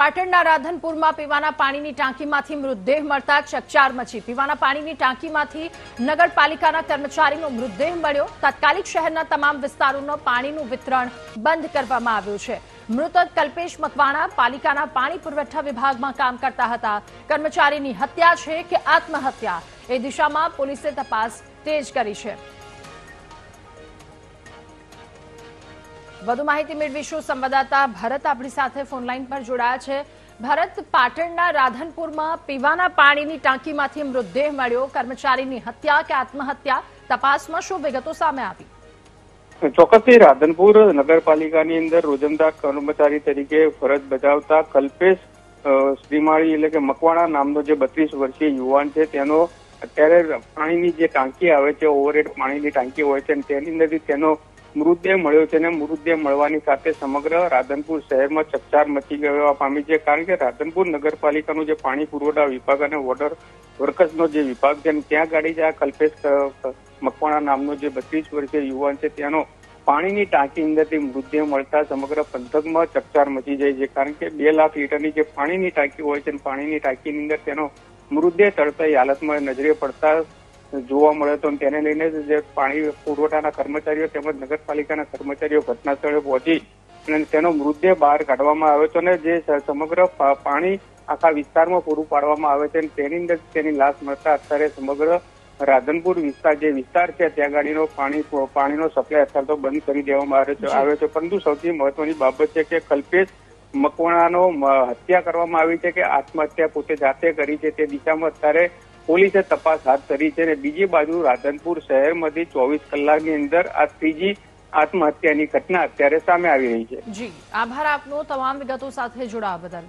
પાટણના રાધનપુરમાં પીવાના પાણીની ટાંકીમાંથી મૃતદેહ મળતા ચકચાર મચી। પીવાના પાણીની ટાંકીમાંથી નગરપાલિકાના કર્મચારીનો મૃતદેહ મળ્યો। તાત્કાલિક શહેરના તમામ વિસ્તારોમાં પાણીનું વિતરણ બંધ કરવામાં આવ્યું છે। મૃતક કલ્પેશ મકવાણા પાલિકાના પાણી પુરવઠા વિભાગમાં કામ કરતા હતા। કર્મચારીની હત્યા છે કે આત્મહત્યા એ દિશામાં પોલીસે તપાસ તેજ કરી છે। વધુ માહિતી મેળવીશું। સંવાદદાતા ભરત આપણી સાથે ફોનલાઈન પર જોડાયા છે। ભરત, પાટણના રાધનપુરમાં પીવાના પાણીની ટાંકીમાંથી મૃતદેહ મળ્યો। કર્મચારીની હત્યા કે આત્મહત્યા, તપાસમાં શું વિગતો સામે આવી? ચોક્કસથી રાધનપુર નગરપાલિકાની અંદર રોજંદા કર્મચારી તરીકે ફરજ બજાવતા કલ્પેશ શ્રીમાળી એટલે કે મકવાણા નામનો જે 32 વર્ષીય યુવાન છે તેનો અત્યારે પાણીની જે ટાંકી આવે છે, ઓવરહેડ પાણીની ટાંકી હોય છે, તેની અંદરથી તેનો મૃતદેહ મળ્યો છે। અને મૃતદેહ મળવાની સાથે સમગ્ર રાધનપુર શહેરમાં ચકચાર મચી ગયો પામી છે। કારણ કે રાધનપુર નગરપાલિકાનું જે પાણી પુરવઠા વિભાગ અને વોટર વર્કસનો જે વિભાગ છે ત્યાં ગાડી જે આ કલ્પેશ મકવાણા નામનો જે 32 વર્ષીય યુવાન છે તેનો પાણીની ટાંકી અંદરથી મૃતદેહ મળતા સમગ્ર પંથકમાં ચકચાર મચી જાય છે। કારણ કે 2 લાખ લીટરની જે પાણીની ટાંકી હોય છે, પાણીની ટાંકીની અંદર તેનો મૃતદેહ તડફતી હાલતમાં નજરે પડતા જોવા મળ્યો હતો। તેને લઈને જે પાણી પુરવઠાના કર્મચારીઓ તેમજ નગરપાલિકાના કર્મચારીઓ ઘટના સ્થળે પહોંચી અને તેનો મૃતદેહ બહાર કાઢવામાં આવ્યો હતો અને જે સમગ્ર પાણી આખા વિસ્તારમાં પૂરું પાડવામાં આવે છે તેની અંદર તેની લાશ મળતા અત્યારે સમગ્ર રાધનપુર જે વિસ્તાર છે ત્યાં ગાડીનો પાણીનો સપ્લાય અત્યારે તો બંધ કરી દેવામાં આવ્યો છે। પરંતુ સૌથી મહત્વની બાબત છે કે કલ્પેશ મકવાણાનો હત્યા કરવામાં આવી છે કે આત્મહત્યા પોતે જાતે કરી છે તે દિશામાં અત્યારે પોલીસે તપાસ હાથ ધરી છે। અને બીજી બાજુ રાધનપુર શહેરમાંથી 24 કલાકની અંદર આ ત્રીજી આત્મહત્યાની ઘટના અત્યારે સામે આવી રહી છે। જી, આભાર આપનો તમામ વિગતો સાથે જોડાવા બદલ।